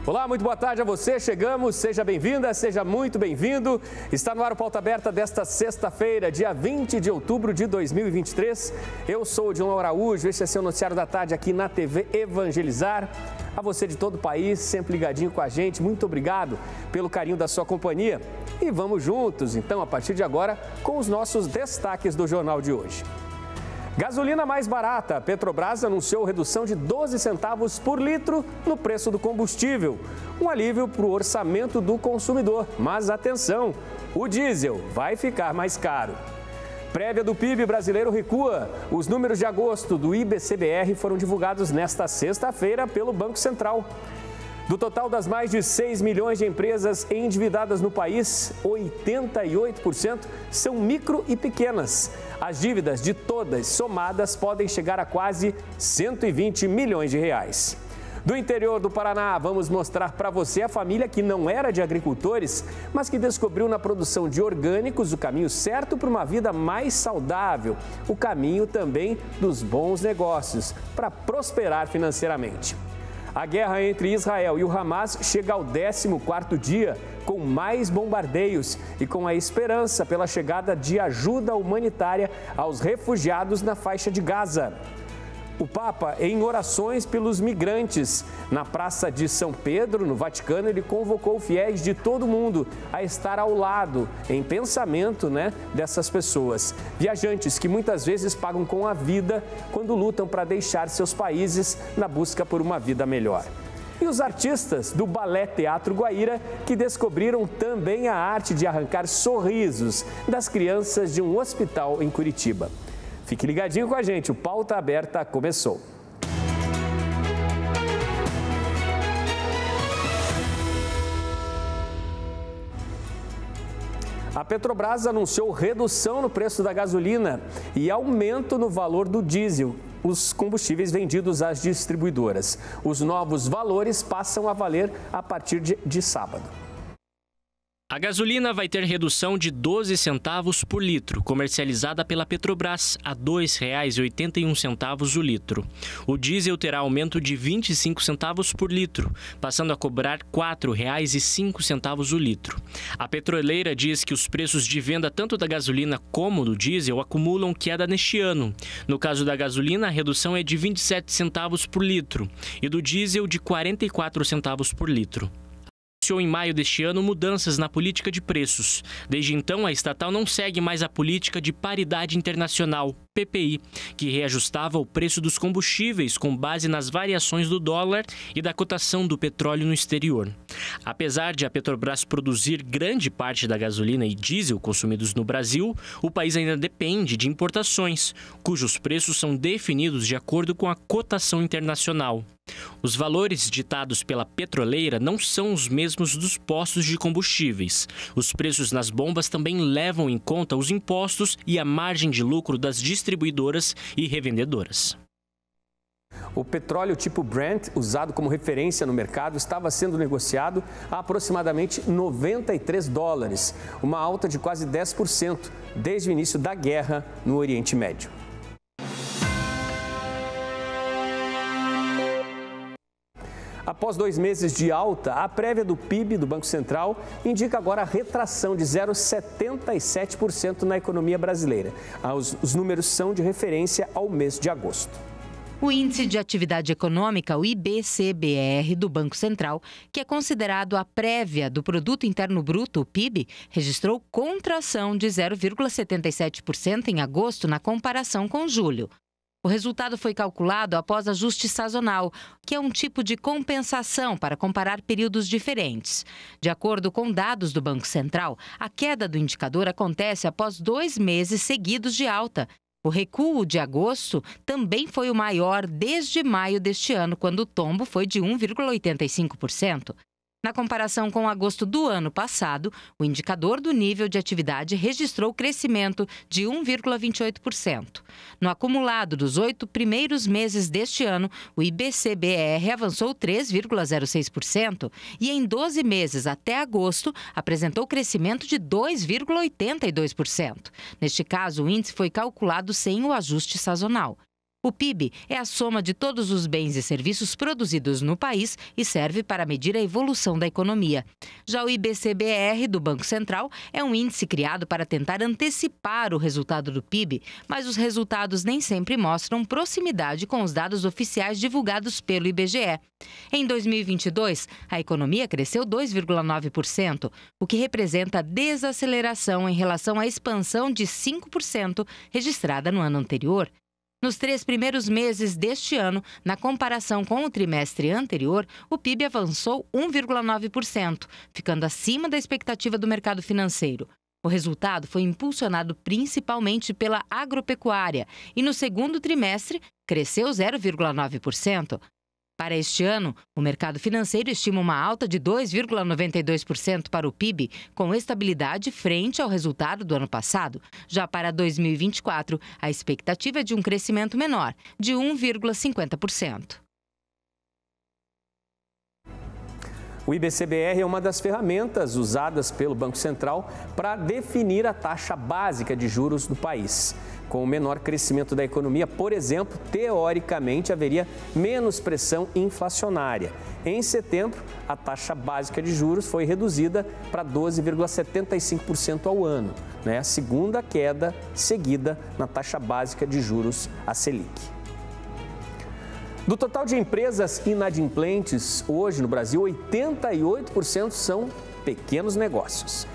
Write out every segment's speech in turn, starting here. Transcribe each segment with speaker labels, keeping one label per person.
Speaker 1: Olá, muito boa tarde a você. Chegamos, seja bem-vinda, seja muito bem-vindo. Está no ar o Pauta Aberta desta sexta-feira, dia 20 de outubro de 2023. Eu sou o Dilon Araújo, este é seu noticiário da tarde aqui na TV Evangelizar. A você de todo o país, sempre ligadinho com a gente, muito obrigado pelo carinho da sua companhia. E vamos juntos, então, a partir de agora, com os nossos destaques do jornal de hoje. Gasolina mais barata. A Petrobras anunciou redução de 12 centavos por litro no preço do combustível. Um alívio para o orçamento do consumidor. Mas atenção, o diesel vai ficar mais caro. Prévia do PIB brasileiro recua. Os números de agosto do IBCBR foram divulgados nesta sexta-feira pelo Banco Central. Do total das mais de 6 milhões de empresas endividadas no país, 88% são micro e pequenas. As dívidas de todas somadas podem chegar a quase 120 milhões de reais. Do interior do Paraná, vamos mostrar para você a família que não era de agricultores, mas que descobriu na produção de orgânicos o caminho certo para uma vida mais saudável, o caminho também dos bons negócios, para prosperar financeiramente. A guerra entre Israel e o Hamas chega ao 14º dia, com mais bombardeios e com a esperança pela chegada de ajuda humanitária aos refugiados na faixa de Gaza. O Papa, em orações pelos migrantes, na Praça de São Pedro, no Vaticano, ele convocou fiéis de todo o mundo a estar ao lado, em pensamento, dessas pessoas. Viajantes que muitas vezes pagam com a vida quando lutam para deixar seus países na busca por uma vida melhor. E os artistas do Balé Teatro Guaíra, que descobriram também a arte de arrancar sorrisos das crianças de um hospital em Curitiba. Fique ligadinho com a gente, o Pauta Aberta começou. A Petrobras anunciou redução no preço da gasolina e aumento no valor do diesel, os combustíveis vendidos às distribuidoras. Os novos valores passam a valer a partir de sábado.
Speaker 2: A gasolina vai ter redução de 12 centavos por litro, comercializada pela Petrobras a R$ 2,81 o litro. O diesel terá aumento de 25 centavos por litro, passando a cobrar R$ 4,05 o litro. A petroleira diz que os preços de venda tanto da gasolina como do diesel acumulam queda neste ano. No caso da gasolina, a redução é de 27 centavos por litro e do diesel de 44 centavos por litro. Anunciou em maio deste ano mudanças na política de preços. Desde então, a estatal não segue mais a política de paridade internacional, PPI, que reajustava o preço dos combustíveis com base nas variações do dólar e da cotação do petróleo no exterior. Apesar de a Petrobras produzir grande parte da gasolina e diesel consumidos no Brasil, o país ainda depende de importações, cujos preços são definidos de acordo com a cotação internacional. Os valores ditados pela petroleira não são os mesmos dos postos de combustíveis. Os preços nas bombas também levam em conta os impostos e a margem de lucro das distribuidoras e revendedoras.
Speaker 1: O petróleo tipo Brent, usado como referência no mercado, estava sendo negociado a aproximadamente $93, uma alta de quase 10% desde o início da guerra no Oriente Médio. Após 2 meses de alta, a prévia do PIB do Banco Central indica agora a retração de 0,77% na economia brasileira. Os números são de referência ao mês de agosto.
Speaker 3: O Índice de Atividade Econômica, o IBCBR, do Banco Central, que é considerado a prévia do Produto Interno Bruto, o PIB, registrou contração de 0,77% em agosto na comparação com julho. O resultado foi calculado após ajuste sazonal, que é um tipo de compensação para comparar períodos diferentes. De acordo com dados do Banco Central, a queda do indicador acontece após 2 meses seguidos de alta. O recuo de agosto também foi o maior desde maio deste ano, quando o tombo foi de 1,85%. Na comparação com agosto do ano passado, o indicador do nível de atividade registrou crescimento de 1,28%. No acumulado dos 8 primeiros meses deste ano, o IBCBR avançou 3,06% e em 12 meses até agosto apresentou crescimento de 2,82%. Neste caso, o índice foi calculado sem o ajuste sazonal. O PIB é a soma de todos os bens e serviços produzidos no país e serve para medir a evolução da economia. Já o IBC-BR do Banco Central é um índice criado para tentar antecipar o resultado do PIB, mas os resultados nem sempre mostram proximidade com os dados oficiais divulgados pelo IBGE. Em 2022, a economia cresceu 2,9%, o que representa desaceleração em relação à expansão de 5% registrada no ano anterior. Nos 3 primeiros meses deste ano, na comparação com o trimestre anterior, o PIB avançou 1,9%, ficando acima da expectativa do mercado financeiro. O resultado foi impulsionado principalmente pela agropecuária e, no segundo trimestre, cresceu 0,9%. Para este ano, o mercado financeiro estima uma alta de 2,92% para o PIB, com estabilidade frente ao resultado do ano passado. Já para 2024, a expectativa é de um crescimento menor, de 1,50%.
Speaker 1: O IBC-BR é uma das ferramentas usadas pelo Banco Central para definir a taxa básica de juros do país. Com o menor crescimento da economia, por exemplo, teoricamente haveria menos pressão inflacionária. Em setembro, a taxa básica de juros foi reduzida para 12,75% ao ano, a segunda queda seguida na taxa básica de juros, a Selic. Do total de empresas inadimplentes, hoje no Brasil, 88% são pequenos negócios.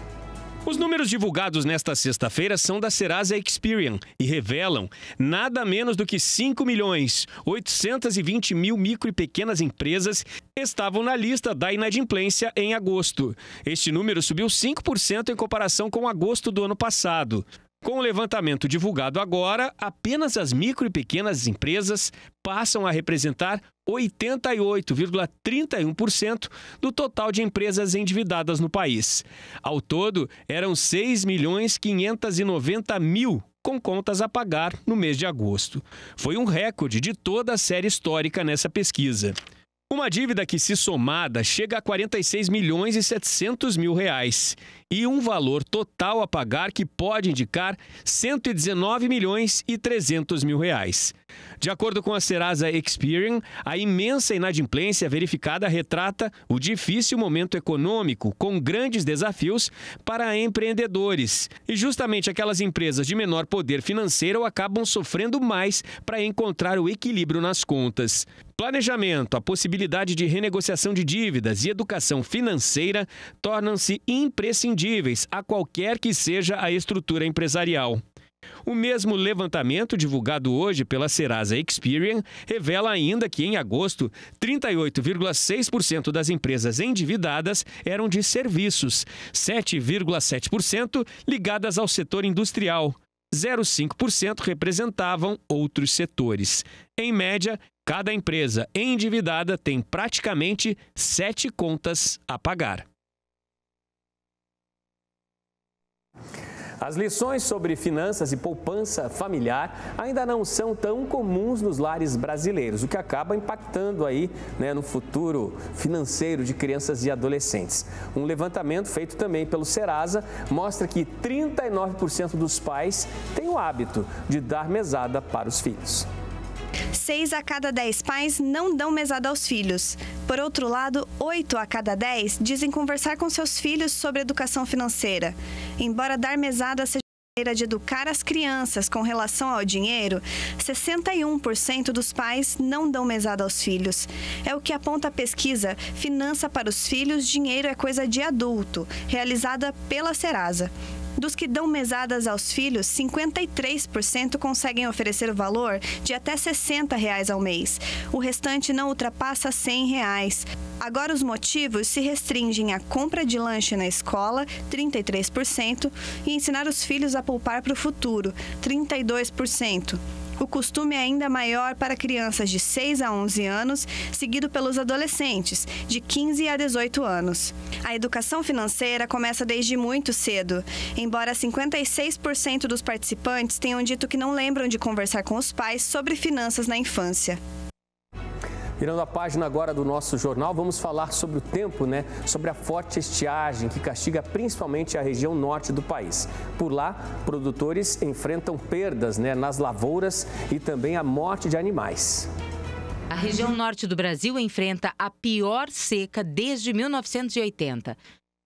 Speaker 4: Os números divulgados nesta sexta-feira são da Serasa Experian e revelam nada menos do que 5.820.000 micro e pequenas empresas estavam na lista da inadimplência em agosto. Este número subiu 5% em comparação com agosto do ano passado. Com o levantamento divulgado agora, apenas as micro e pequenas empresas passam a representar 88,31% do total de empresas endividadas no país. Ao todo, eram 6.590.000 com contas a pagar no mês de agosto. Foi um recorde de toda a série histórica nessa pesquisa. Uma dívida que, se somada, chega a 46.700.000 reais e um valor total a pagar que pode indicar 119.300.000 reais. De acordo com a Serasa Experian, a imensa inadimplência verificada retrata o difícil momento econômico com grandes desafios para empreendedores. E justamente aquelas empresas de menor poder financeiro acabam sofrendo mais para encontrar o equilíbrio nas contas. Planejamento, a possibilidade de renegociação de dívidas e educação financeira tornam-se imprescindíveis a qualquer que seja a estrutura empresarial. O mesmo levantamento divulgado hoje pela Serasa Experian revela ainda que, em agosto, 38,6% das empresas endividadas eram de serviços, 7,7% ligadas ao setor industrial, 0,5% representavam outros setores. Em média, cada empresa endividada tem praticamente 7 contas a pagar.
Speaker 1: As lições sobre finanças e poupança familiar ainda não são tão comuns nos lares brasileiros, o que acaba impactando aí, no futuro financeiro de crianças e adolescentes. Um levantamento feito também pelo Serasa mostra que 39% dos pais têm o hábito de dar mesada para os filhos.
Speaker 5: 6 a cada 10 pais não dão mesada aos filhos. Por outro lado, 8 a cada 10 dizem conversar com seus filhos sobre educação financeira. Embora dar mesada seja uma maneira de educar as crianças com relação ao dinheiro, 61% dos pais não dão mesada aos filhos. É o que aponta a pesquisa Finança para os Filhos, Dinheiro é Coisa de Adulto, realizada pela Serasa. Dos que dão mesadas aos filhos, 53% conseguem oferecer o valor de até R$ 60 ao mês. O restante não ultrapassa R$ 100. Agora, os motivos se restringem à compra de lanche na escola, 33%, e ensinar os filhos a poupar para o futuro, 32%. O costume é ainda maior para crianças de 6 a 11 anos, seguido pelos adolescentes, de 15 a 18 anos. A educação financeira começa desde muito cedo. Embora 56% dos participantes tenham dito que não lembram de conversar com os pais sobre finanças na infância.
Speaker 1: Virando a página agora do nosso jornal, vamos falar sobre o tempo, sobre a forte estiagem que castiga principalmente a região norte do país. Por lá, produtores enfrentam perdas, nas lavouras e também a morte de animais.
Speaker 3: A região norte do Brasil enfrenta a pior seca desde 1980.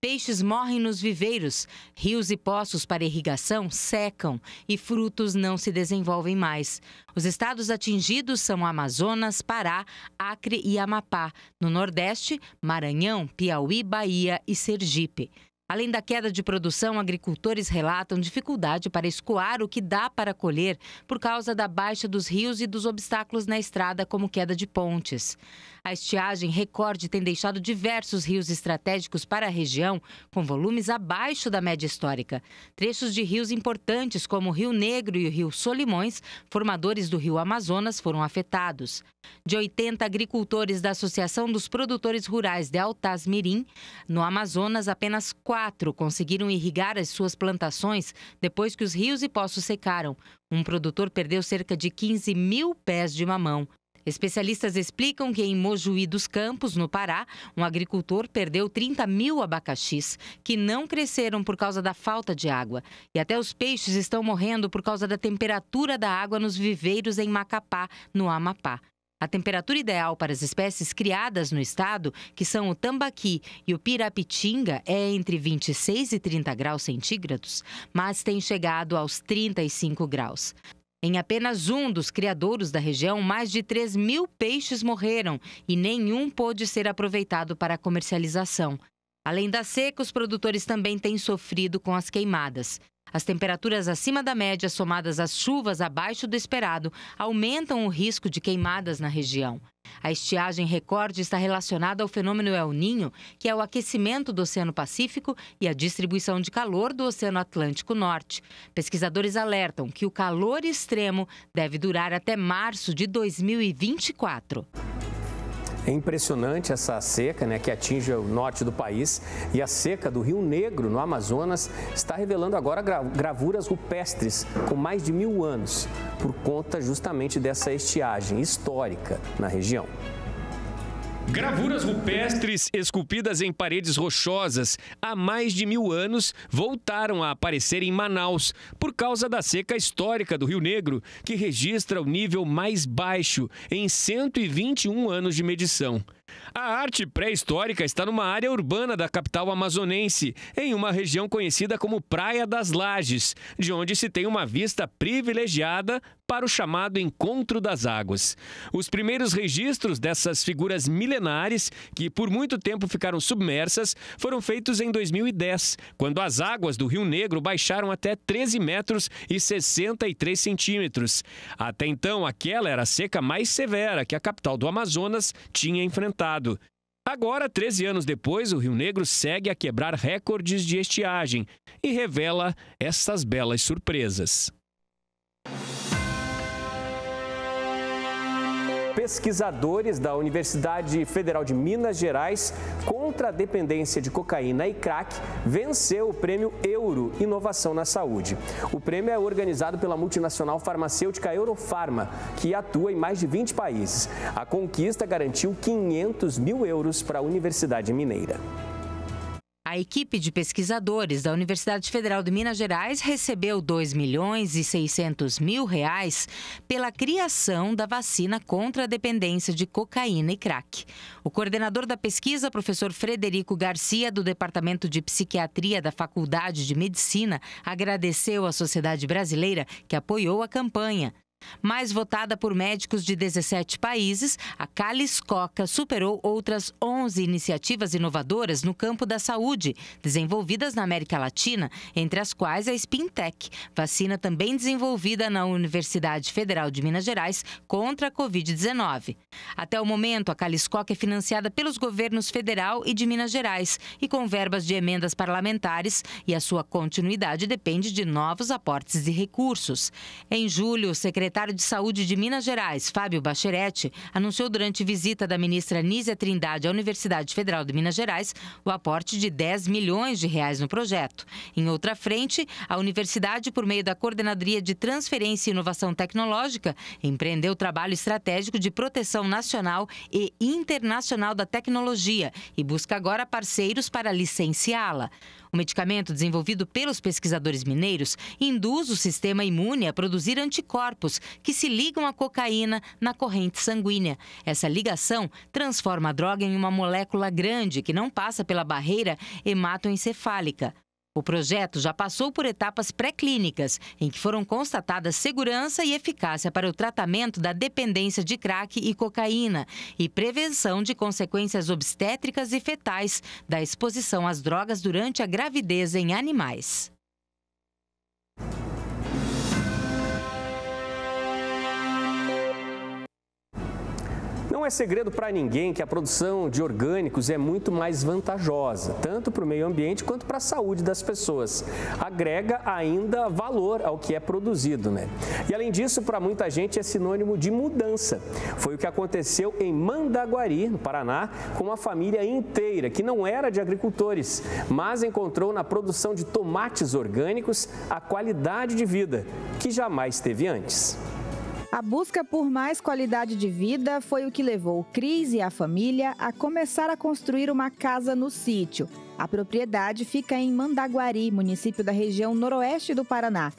Speaker 3: Peixes morrem nos viveiros, rios e poços para irrigação secam e frutos não se desenvolvem mais. Os estados atingidos são Amazonas, Pará, Acre e Amapá. No Nordeste, Maranhão, Piauí, Bahia e Sergipe. Além da queda de produção, agricultores relatam dificuldade para escoar o que dá para colher por causa da baixa dos rios e dos obstáculos na estrada, como queda de pontes. A estiagem recorde tem deixado diversos rios estratégicos para a região com volumes abaixo da média histórica. Trechos de rios importantes, como o Rio Negro e o Rio Solimões, formadores do Rio Amazonas, foram afetados. De 80 agricultores da Associação dos Produtores Rurais de Altas-Mirim, no Amazonas, apenas 4 conseguiram irrigar as suas plantações depois que os rios e poços secaram. Um produtor perdeu cerca de 15 mil pés de mamão. Especialistas explicam que em Mojuí dos Campos, no Pará, um agricultor perdeu 30 mil abacaxis, que não cresceram por causa da falta de água. E até os peixes estão morrendo por causa da temperatura da água nos viveiros em Macapá, no Amapá. A temperatura ideal para as espécies criadas no estado, que são o tambaqui e o pirapitinga, é entre 26 e 30 graus centígrados, mas tem chegado aos 35 graus. Em apenas um dos criadouros da região, mais de 3 mil peixes morreram e nenhum pôde ser aproveitado para a comercialização. Além da seca, os produtores também têm sofrido com as queimadas. As temperaturas acima da média, somadas às chuvas abaixo do esperado, aumentam o risco de queimadas na região. A estiagem recorde está relacionada ao fenômeno El Niño, que é o aquecimento do Oceano Pacífico e a distribuição de calor do Oceano Atlântico Norte. Pesquisadores alertam que o calor extremo deve durar até março de 2024.
Speaker 1: É impressionante essa seca, que atinge o norte do país, e a seca do Rio Negro, no Amazonas, está revelando agora gravuras rupestres com mais de 1000 anos, por conta justamente dessa estiagem histórica na região.
Speaker 4: Gravuras rupestres esculpidas em paredes rochosas há mais de 1000 anos voltaram a aparecer em Manaus por causa da seca histórica do Rio Negro, que registra o nível mais baixo em 121 anos de medição. A arte pré-histórica está numa área urbana da capital amazonense, em uma região conhecida como Praia das Lajes, de onde se tem uma vista privilegiada para o chamado Encontro das Águas. Os primeiros registros dessas figuras milenares, que por muito tempo ficaram submersas, foram feitos em 2010, quando as águas do Rio Negro baixaram até 13 metros e 63 centímetros. Até então, aquela era a seca mais severa que a capital do Amazonas tinha enfrentado. Agora, 13 anos depois, o Rio Negro segue a quebrar recordes de estiagem e revela essas belas surpresas.
Speaker 1: Pesquisadores da Universidade Federal de Minas Gerais contra a dependência de cocaína e crack venceu o Prêmio Euro Inovação na Saúde. O prêmio é organizado pela multinacional farmacêutica Eurofarma, que atua em mais de 20 países. A conquista garantiu 500 mil euros para a Universidade Mineira.
Speaker 3: A equipe de pesquisadores da Universidade Federal de Minas Gerais recebeu R$ 2.600.000 pela criação da vacina contra a dependência de cocaína e crack. O coordenador da pesquisa, professor Frederico Garcia, do Departamento de Psiquiatria da Faculdade de Medicina, agradeceu à sociedade brasileira que apoiou a campanha. Mais votada por médicos de 17 países, a CALIS-COCA superou outras 11 iniciativas inovadoras no campo da saúde, desenvolvidas na América Latina, entre as quais a Spintec, vacina também desenvolvida na Universidade Federal de Minas Gerais contra a Covid-19. Até o momento, a CALIS-COCA é financiada pelos governos federal e de Minas Gerais e com verbas de emendas parlamentares, e a sua continuidade depende de novos aportes de recursos. Em julho, o secretário secretário de Saúde de Minas Gerais, Fábio Bacheretti, anunciou durante visita da ministra Nízia Trindade à Universidade Federal de Minas Gerais o aporte de R$10 milhões no projeto. Em outra frente, a universidade, por meio da Coordenadoria de Transferência e Inovação Tecnológica, empreendeu o trabalho estratégico de proteção nacional e internacional da tecnologia e busca agora parceiros para licenciá-la. O medicamento desenvolvido pelos pesquisadores mineiros induz o sistema imune a produzir anticorpos que se ligam à cocaína na corrente sanguínea. Essa ligação transforma a droga em uma molécula grande que não passa pela barreira hematoencefálica. O projeto já passou por etapas pré-clínicas, em que foram constatadas segurança e eficácia para o tratamento da dependência de crack e cocaína e prevenção de consequências obstétricas e fetais da exposição às drogas durante a gravidez em animais.
Speaker 1: Não é segredo para ninguém que a produção de orgânicos é muito mais vantajosa, tanto para o meio ambiente quanto para a saúde das pessoas. Agrega ainda valor ao que é produzido, né? E além disso, para muita gente é sinônimo de mudança. Foi o que aconteceu em Mandaguari, no Paraná, com uma família inteira que não era de agricultores, mas encontrou na produção de tomates orgânicos a qualidade de vida que jamais teve antes.
Speaker 6: A busca por mais qualidade de vida foi o que levou Cris e a família a começar a construir uma casa no sítio. A propriedade fica em Mandaguari, município da região noroeste do Paraná.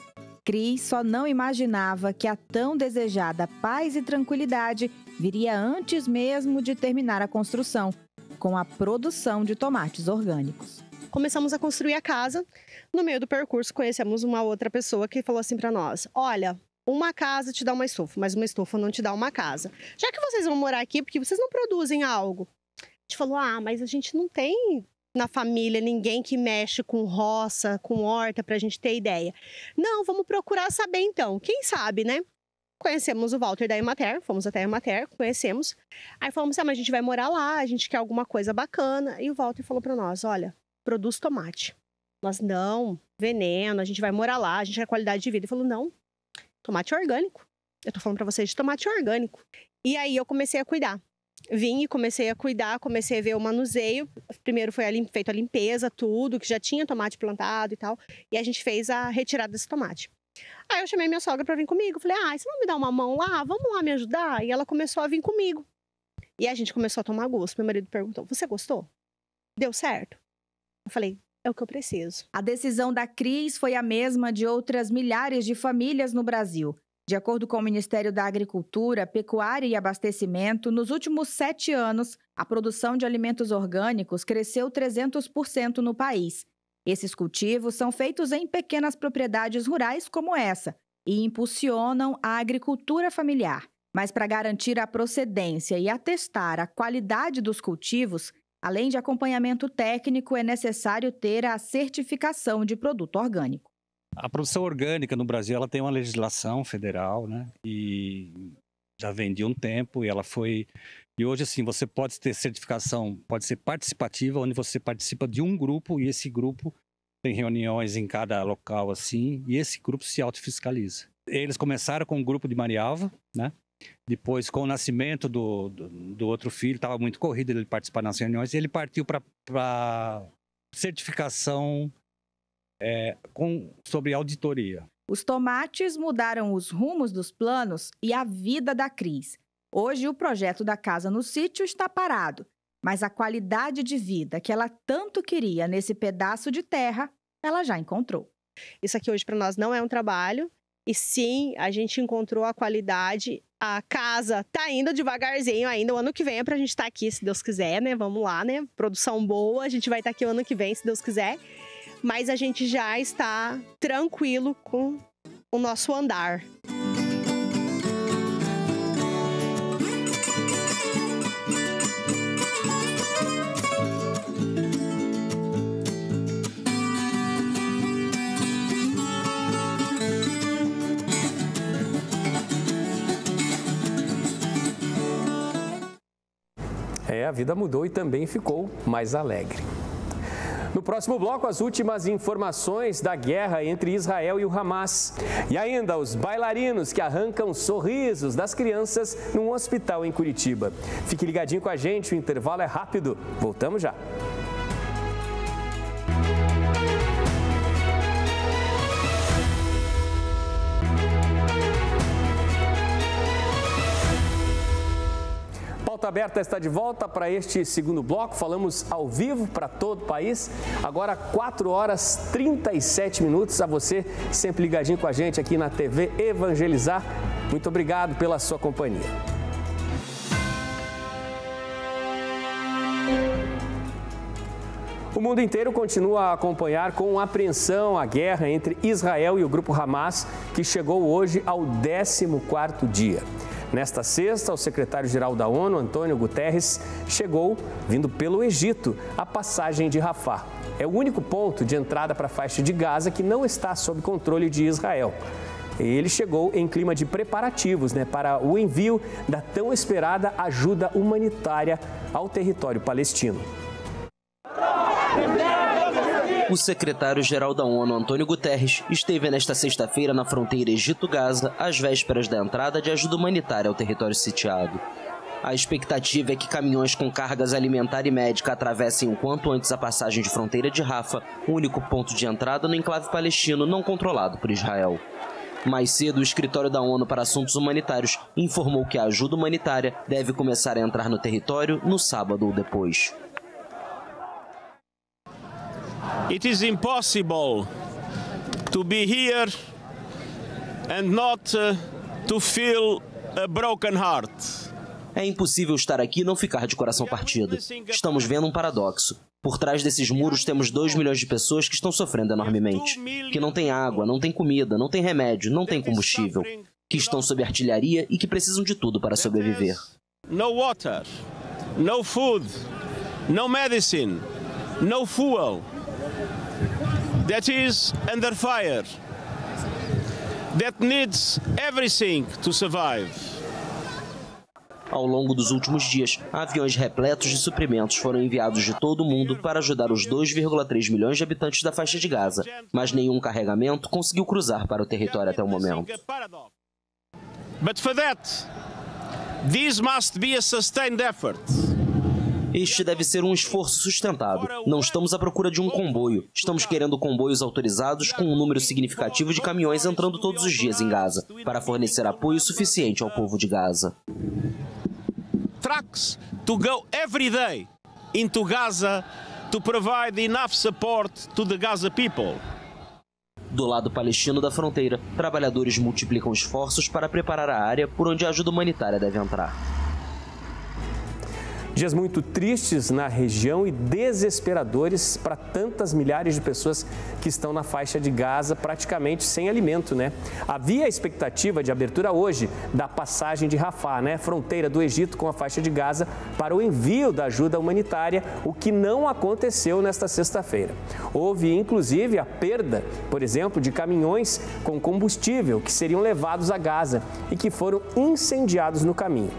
Speaker 6: Cris só não imaginava que a tão desejada paz e tranquilidade viria antes mesmo de terminar a construção, com a produção de tomates orgânicos.
Speaker 7: Começamos a construir a casa. No meio do percurso, conhecemos uma outra pessoa que falou assim para nós: olha, uma casa te dá uma estufa, mas uma estufa não te dá uma casa. Já que vocês vão morar aqui, porque vocês não produzem algo? A gente falou, mas a gente não tem na família ninguém que mexe com roça, com horta, pra gente ter ideia. Não, vamos procurar saber então. Quem sabe, né? Conhecemos o Walter da Emater, fomos até a Emater, conhecemos. Aí falamos, mas a gente vai morar lá, a gente quer alguma coisa bacana. E o Walter falou pra nós, olha, produz tomate. Nós, não, veneno, a gente vai morar lá, a gente quer qualidade de vida. Ele falou, não. Tomate orgânico. Eu tô falando pra vocês de tomate orgânico. E aí eu comecei a cuidar. Vim e comecei a cuidar, comecei a ver o manuseio. Primeiro foi feita a limpeza, tudo, que já tinha tomate plantado e tal. E a gente fez a retirada desse tomate. Aí eu chamei minha sogra pra vir comigo. Falei, você não me dá uma mão lá? Vamos lá me ajudar? E ela começou a vir comigo. E a gente começou a tomar gosto. Meu marido perguntou, você gostou? Deu certo? Eu falei, é o que eu preciso.
Speaker 6: A decisão da Cris foi a mesma de outras milhares de famílias no Brasil. De acordo com o Ministério da Agricultura, Pecuária e Abastecimento, nos últimos 7 anos, a produção de alimentos orgânicos cresceu 300% no país. Esses cultivos são feitos em pequenas propriedades rurais como essa e impulsionam a agricultura familiar. Mas para garantir a procedência e atestar a qualidade dos cultivos, além de acompanhamento técnico, é necessário ter a certificação de produto orgânico.
Speaker 8: A produção orgânica no Brasil ela tem uma legislação federal, né? E já vem de um tempo e hoje assim você pode ter certificação, pode ser participativa, onde você participa de um grupo e esse grupo tem reuniões em cada local assim e esse grupo se autofiscaliza. Eles começaram com o grupo de Marialva, né? Depois, com o nascimento do outro filho, estava muito corrido ele participar das reuniões, e ele partiu para certificação sobre auditoria.
Speaker 6: Os tomates mudaram os rumos dos planos e a vida da Cris. Hoje, o projeto da casa no sítio está parado, mas a qualidade de vida que ela tanto queria nesse pedaço de terra, ela já encontrou.
Speaker 7: Isso aqui hoje para nós não é um trabalho, e sim, a gente encontrou a qualidade. A casa tá indo devagarzinho ainda. O ano que vem é pra gente estar aqui, se Deus quiser, né? Vamos lá, né? Produção boa, a gente vai estar aqui o ano que vem, se Deus quiser. Mas a gente já está tranquilo com o nosso andar.
Speaker 1: A vida mudou e também ficou mais alegre. No próximo bloco, as últimas informações da guerra entre Israel e o Hamas. E ainda os bailarinos que arrancam sorrisos das crianças num hospital em Curitiba. Fique ligadinho com a gente, o intervalo é rápido. Voltamos já. Pauta Aberta está de volta para este segundo bloco. Falamos ao vivo para todo o país. Agora 4 horas 37 minutos. A você sempre ligadinho com a gente aqui na TV Evangelizar. Muito obrigado pela sua companhia. O mundo inteiro continua a acompanhar com apreensão a guerra entre Israel e o grupo Hamas, que chegou hoje ao 14º dia. Nesta sexta, o secretário-geral da ONU, Antônio Guterres, chegou, vindo pelo Egito, a passagem de Rafah. É o único ponto de entrada para a faixa de Gaza que não está sob controle de Israel. Ele chegou em clima de preparativos, para o envio da tão esperada ajuda humanitária ao território palestino.
Speaker 9: O secretário-geral da ONU, Antônio Guterres, esteve nesta sexta-feira na fronteira Egito-Gaza, às vésperas da entrada de ajuda humanitária ao território sitiado. A expectativa é que caminhões com cargas alimentar e médica atravessem o quanto antes a passagem de fronteira de Rafah, o único ponto de entrada no enclave palestino não controlado por Israel. Mais cedo, o Escritório da ONU para Assuntos Humanitários informou que a ajuda humanitária deve começar a entrar no território no sábado ou depois.
Speaker 10: It is impossible to be here and not to feel a broken heart.
Speaker 9: É impossível estar aqui e não ficar de coração partido. Estamos vendo um paradoxo. Por trás desses muros temos 2 milhões de pessoas que estão sofrendo enormemente, que não têm água, não têm comida, não têm remédio, não têm combustível, que estão sob artilharia e que precisam de tudo para sobreviver.
Speaker 10: No water, no food, no medicine, no fuel. That is under fire, that needs everything to survive.
Speaker 9: Ao longo dos últimos dias, aviões repletos de suprimentos foram enviados de todo o mundo para ajudar os 2,3 milhões de habitantes da faixa de Gaza, mas nenhum carregamento conseguiu cruzar para o território até o momento.
Speaker 10: But for that, this must be a sustained effort.
Speaker 9: Este deve ser um esforço sustentado. Não estamos à procura de um comboio. Estamos querendo comboios autorizados com um número significativo de caminhões entrando todos os dias em Gaza, para fornecer apoio suficiente ao povo de Gaza.
Speaker 10: Trucks to go every day into Gaza to provide enough support to the Gaza people.
Speaker 9: Do lado palestino da fronteira, trabalhadores multiplicam esforços para preparar a área por onde a ajuda humanitária deve entrar.
Speaker 1: Dias muito tristes na região e desesperadores para tantas milhares de pessoas que estão na faixa de Gaza praticamente sem alimento, Havia a expectativa de abertura hoje da passagem de Rafah, fronteira do Egito com a faixa de Gaza, para o envio da ajuda humanitária, o que não aconteceu nesta sexta-feira. Houve, inclusive, a perda, por exemplo, de caminhões com combustível que seriam levados a Gaza e que foram incendiados no caminho.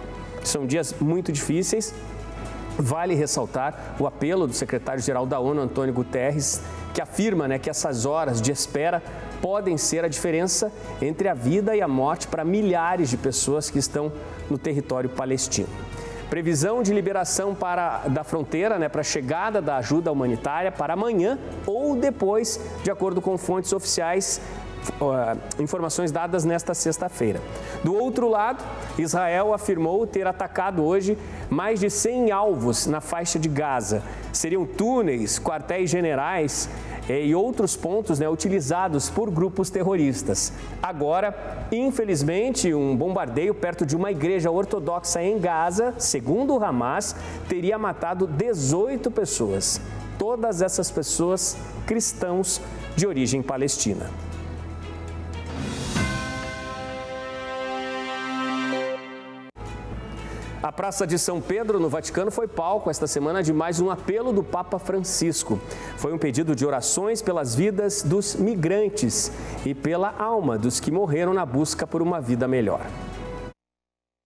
Speaker 1: São dias muito difíceis. Vale ressaltar o apelo do secretário-geral da ONU, Antônio Guterres, que afirma que essas horas de espera podem ser a diferença entre a vida e a morte para milhares de pessoas que estão no território palestino. Previsão de liberação da fronteira, para a chegada da ajuda humanitária para amanhã ou depois, de acordo com fontes oficiais, informações dadas nesta sexta-feira. Do outro lado, Israel afirmou ter atacado hoje mais de 100 alvos na faixa de Gaza. Seriam túneis, quartéis generais e outros pontos utilizados por grupos terroristas. Agora, infelizmente, um bombardeio perto de uma igreja ortodoxa em Gaza, segundo o Hamas, teria matado 18 pessoas. Todas essas pessoas cristãos de origem palestina. A Praça de São Pedro, no Vaticano, foi palco esta semana de mais um apelo do Papa Francisco. Foi um pedido de orações pelas vidas dos migrantes e pela alma dos que morreram na busca por uma vida melhor.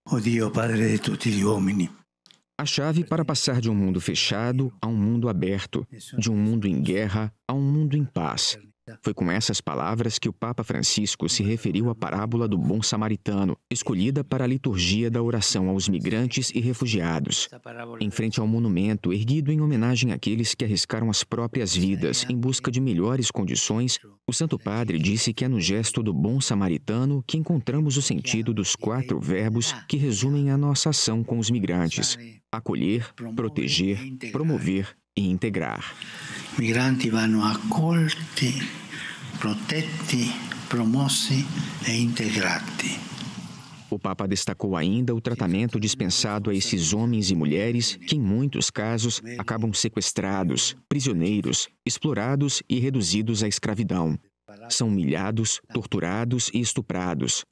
Speaker 11: O Dio, Padre de tutti gli uomini, A chave para passar de um mundo fechado a um mundo aberto, de um mundo em guerra a um mundo em paz. Foi com essas palavras que o Papa Francisco se referiu à parábola do bom samaritano, escolhida para a liturgia da oração aos migrantes e refugiados. Em frente ao monumento erguido em homenagem àqueles que arriscaram as próprias vidas em busca de melhores condições, o Santo Padre disse que é no gesto do bom samaritano que encontramos o sentido dos 4 verbos que resumem a nossa ação com os migrantes: acolher, proteger, promover e integrar.
Speaker 12: Migranti vanno accolti, protetti, promossi e integrati.
Speaker 11: O Papa destacou ainda o tratamento dispensado a esses homens e mulheres que, em muitos casos, acabam sequestrados, prisioneiros, explorados e reduzidos à escravidão. São humilhados, torturados e estuprados.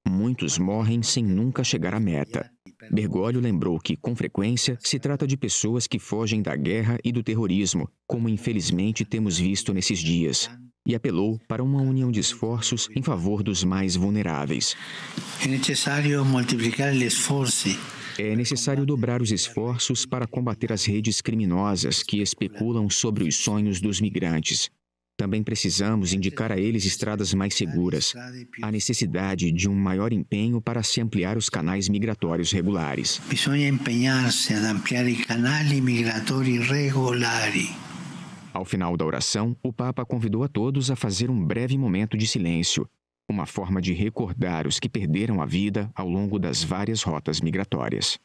Speaker 11: Muitos morrem sem nunca chegar à meta. Bergoglio lembrou que, com frequência, se trata de pessoas que fogem da guerra e do terrorismo, como infelizmente temos visto nesses dias, e apelou para uma união de esforços em favor dos mais vulneráveis.
Speaker 12: É necessário multiplicar os esforços.
Speaker 11: É necessário dobrar os esforços para combater as redes criminosas que especulam sobre os sonhos dos migrantes. Também precisamos indicar a eles estradas mais seguras. Há necessidade de um maior empenho para se ampliar os canais migratórios regulares.
Speaker 12: Bisogna impegnarsi ad ampliare i canali migratori regolari.
Speaker 11: Ao final da oração, o Papa convidou a todos a fazer um breve momento de silêncio, uma forma de recordar os que perderam a vida ao longo das várias rotas migratórias.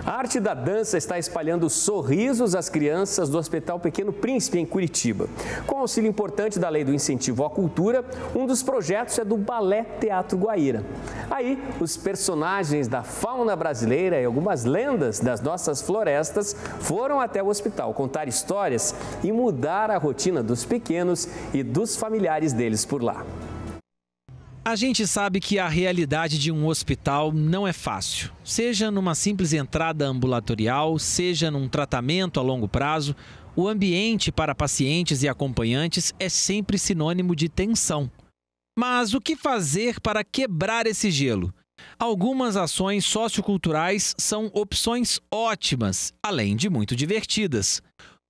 Speaker 1: A arte da dança está espalhando sorrisos às crianças do Hospital Pequeno Príncipe, em Curitiba. Com auxílio importante da Lei do Incentivo à Cultura, um dos projetos é do Balé Teatro Guaíra. Aí, os personagens da fauna brasileira e algumas lendas das nossas florestas foram até o hospital contar histórias e mudar a rotina dos pequenos e dos familiares deles por lá.
Speaker 13: A gente sabe que a realidade de um hospital não é fácil. Seja numa simples entrada ambulatorial, seja num tratamento a longo prazo, o ambiente para pacientes e acompanhantes é sempre sinônimo de tensão. Mas o que fazer para quebrar esse gelo? Algumas ações socioculturais são opções ótimas, além de muito divertidas.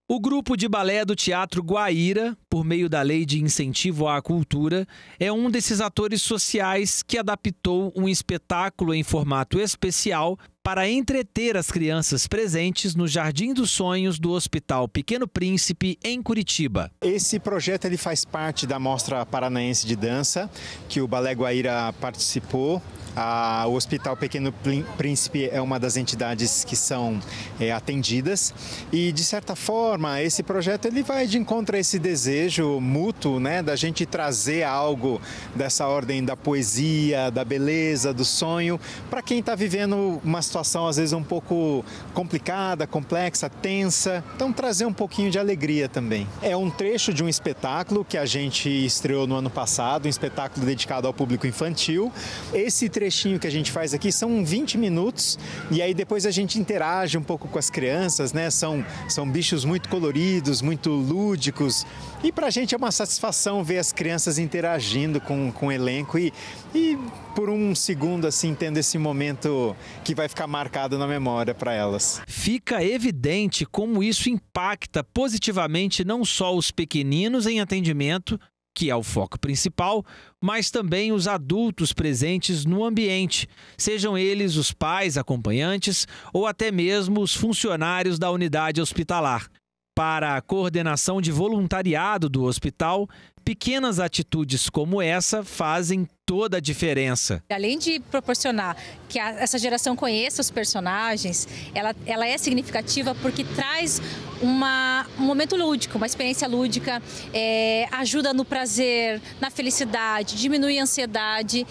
Speaker 13: O grupo de balé do Teatro Guaíra, por meio da Lei de Incentivo à Cultura, é um desses atores sociais que adaptou um espetáculo em formato especial para entreter as crianças presentes no Jardim dos Sonhos do Hospital Pequeno Príncipe, em Curitiba.
Speaker 14: Esse projeto ele faz parte da Mostra Paranaense de Dança, que o Balé Guaíra participou. O Hospital Pequeno Príncipe é uma das entidades que são atendidas e, de certa forma, esse projeto ele vai de encontro a esse desejo mútuo, né, da gente trazer algo dessa ordem da poesia, da beleza, do sonho, para quem está vivendo uma situação, às vezes, um pouco complicada, complexa, tensa. Então, trazer um pouquinho de alegria também. É um trecho de um espetáculo que a gente estreou no ano passado, um espetáculo dedicado ao público infantil. Esse trechinho que a gente faz aqui são 20 minutos e aí depois a gente interage um pouco com as crianças, né? São bichos muito coloridos, muito lúdicos e pra gente é uma satisfação ver as crianças interagindo com o elenco e por um segundo assim tendo esse momento que vai ficar marcado na memória para elas.
Speaker 13: Fica evidente como isso impacta positivamente não só os pequeninos em atendimento, que é o foco principal, mas também os adultos presentes no ambiente, sejam eles os pais acompanhantes ou até mesmo os funcionários da unidade hospitalar. Para a coordenação de voluntariado do hospital, pequenas atitudes como essa fazem toda a diferença.
Speaker 15: Além de proporcionar que essa geração conheça os personagens, ela é significativa porque traz um momento lúdico, uma experiência lúdica, ajuda no prazer, na felicidade, diminui a ansiedade.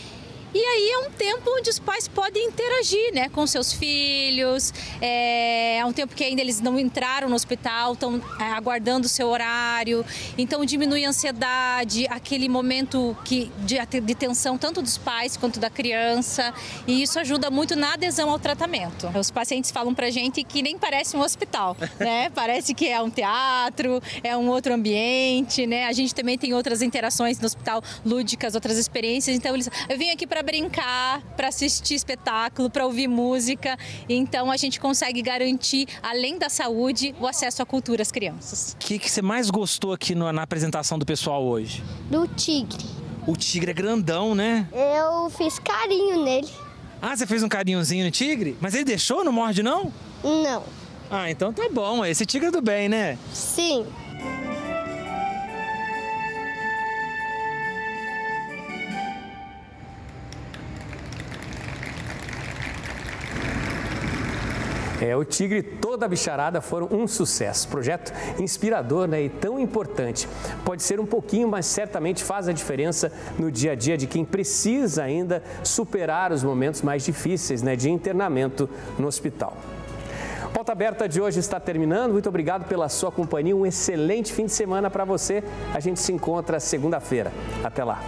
Speaker 15: E aí é um tempo onde os pais podem interagir, né, com seus filhos, é um tempo que ainda eles não entraram no hospital, estão aguardando o seu horário, então diminui a ansiedade, aquele momento de tensão tanto dos pais quanto da criança, e isso ajuda muito na adesão ao tratamento. Os pacientes falam pra gente que nem parece um hospital, né, parece que é um teatro, é um outro ambiente, né, a gente também tem outras interações no hospital lúdicas, outras experiências, então eu venho aqui para brincar, para assistir espetáculo, para ouvir música. Então a gente consegue garantir, além da saúde, o acesso à cultura às crianças.
Speaker 13: O que você mais gostou aqui na apresentação do pessoal hoje?
Speaker 16: Do tigre.
Speaker 13: O tigre é grandão, né?
Speaker 16: Eu fiz carinho nele.
Speaker 13: Ah, você fez um carinhozinho no tigre? Mas ele deixou? Não morde, não?
Speaker 16: Não.
Speaker 13: Ah, então tá bom. Esse tigre é do bem, né?
Speaker 16: Sim.
Speaker 1: O Tigre e toda a bicharada foram um sucesso. Projeto inspirador, né, e tão importante. Pode ser um pouquinho, mas certamente faz a diferença no dia a dia de quem precisa ainda superar os momentos mais difíceis, né, de internamento no hospital. A Pauta Aberta de hoje está terminando. Muito obrigado pela sua companhia. Um excelente fim de semana para você. A gente se encontra segunda-feira. Até lá.